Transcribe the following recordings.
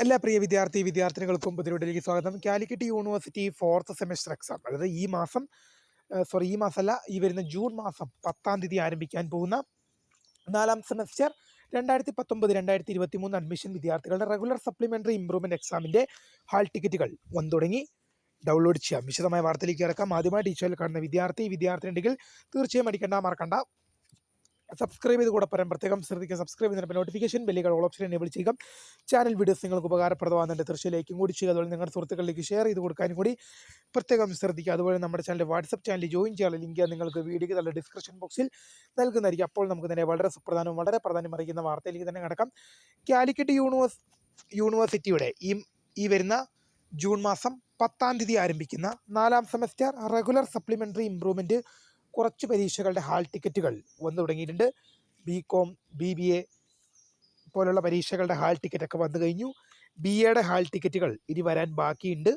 എല്ലാ പ്രിയ വിദ്യാർത്ഥിനികൾക്കും പുതിയവിലേക്ക് സ്വാഗതം. Calicut university fourth semester exam, അതായത് ഈ മാസമല്ല, ഈ വരുന്ന ജൂൺ മാസം 10-ാം തീയതി ആരംഭിക്കാൻ പോകുന്ന 4ാം സെമസ്റ്റർ 2019-2023 അഡ്മിഷൻ വിദ്യാർത്ഥികളുടെ റെഗുലർ സപ്ലിമെൻ്ററി ഇംപ്രൂവ്മെൻറ്റ് എക്സാമിൻ്റെ ഹാൾ ടിക്കറ്റുകൾ വന്നു തുടങ്ങി. ഡൗൺലോഡ് ചെയ്യാം. വിശദമായ വാർത്തയിലേക്ക് കിടക്കാം. ആദ്യമായി ടീച്ചറിൽ കാണുന്ന വിദ്യാർത്ഥിയുണ്ടെങ്കിൽ തീർച്ചയായും മറക്കണ്ട സബ്സ്ക്രൈബ് ചെയ്ത് കൂടെ പ്രത്യേകം ശ്രദ്ധിക്കുക. സബ്സ്ക്രൈബ് ചെയ്യുന്നതിന് നോട്ടിഫിക്കേഷൻ ബെല്ലുകൾ ഓൾ ഓപ്ഷൻ എനേബിൾ ചെയ്യുക. ചാനൽ വീഡിയോസ് നിങ്ങൾക്ക് ഉപകാരപ്രദമാകുന്നുണ്ട് തീർച്ചയായും ലൈക്കും കൂടി ചെയ്യുക. അതുപോലെ നിങ്ങളുടെ സുഹൃത്തുക്കളിലേക്ക് ഷെയർ ചെയ്ത് കൊടുക്കാനും കൂടി പ്രത്യേകം ശ്രദ്ധിക്കുക. അതുപോലെ നമ്മുടെ ചാനൽ വാട്സപ്പ് ചാനൽ ജോയിൻ ചെയ്യാനുള്ള ലിങ്ക് നിങ്ങൾക്ക് വീഡിയോയ്ക്ക് നല്ല ഡിസ്ക്രിപ്ഷൻ ബോക്സിൽ നൽകുന്നതായിരിക്കും. അപ്പോൾ നമുക്ക് തന്നെ വളരെ പ്രാധാന്യം അറിയിക്കുന്ന വാർത്തയിലേക്ക് തന്നെ കിടക്കാം. കാലിക്കറ്റ് യൂണിവേഴ്സിറ്റിയുടെ ഈ വരുന്ന ജൂൺ മാസം 10-ാം തീയതി ആരംഭിക്കുന്ന 4ാം സെമസ്റ്റർ റെഗുലർ സപ്ലിമെൻ്ററി ഇംപ്രൂവ്മെൻറ്റ് കുറച്ച് പരീക്ഷകളുടെ ഹാൾ ടിക്കറ്റുകൾ വന്നു തുടങ്ങിയിട്ടുണ്ട്. BCom BBA പോലുള്ള പരീക്ഷകളുടെ ഹാൾ ടിക്കറ്റൊക്കെ വന്നു കഴിഞ്ഞു. BAയുടെ ഹാൾ ടിക്കറ്റുകൾ ഇനി വരാൻ ബാക്കിയുണ്ട്.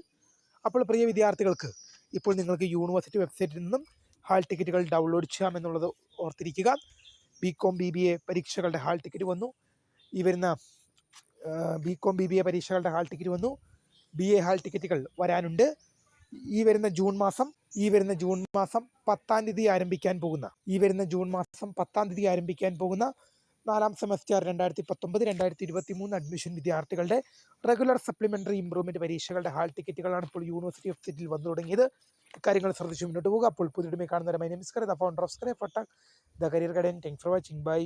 അപ്പോൾ പ്രിയ വിദ്യാർത്ഥികൾക്ക് ഇപ്പോൾ നിങ്ങൾക്ക് യൂണിവേഴ്സിറ്റി വെബ്സൈറ്റിൽ നിന്നും ഹാൾ ടിക്കറ്റുകൾ ഡൗൺലോഡ് ചെയ്യാമെന്നുള്ളത് ഓർത്തിരിക്കുക. BCom BBA പരീക്ഷകളുടെ ഹാൾ ടിക്കറ്റ് വന്നു. ഈ വരുന്ന BCom BBA പരീക്ഷകളുടെ ഹാൾ ടിക്കറ്റ് വന്നു. BA ഹാൾ ടിക്കറ്റുകൾ വരാനുണ്ട്. ഈ വരുന്ന ജൂൺ മാസം 10-ാം തീയതി ആരംഭിക്കാൻ പോകുന്ന 4ാം സെമസ്റ്റർ 2019-2023 അഡ്മിഷൻ വിദ്യാർത്ഥികളുടെ റെഗുലർ സപ്ലിമെൻ്ററി ഇംപ്രൂവ്മെൻറ്റ് പരീക്ഷകളുടെ ഹാൾ ടിക്കറ്റുകളാണ് ഇപ്പോൾ യൂണിവേഴ്സിറ്റി വെബ്സൈറ്റിൽ വന്നു തുടങ്ങിയത്. കാര്യങ്ങൾ ശ്രദ്ധിച്ച് മുന്നോട്ട് പോകുക. അപ്പോൾ പുതിയ കാണുന്നവരെ my name is Karim, the founder of the career guidance. Thanks for watching. By.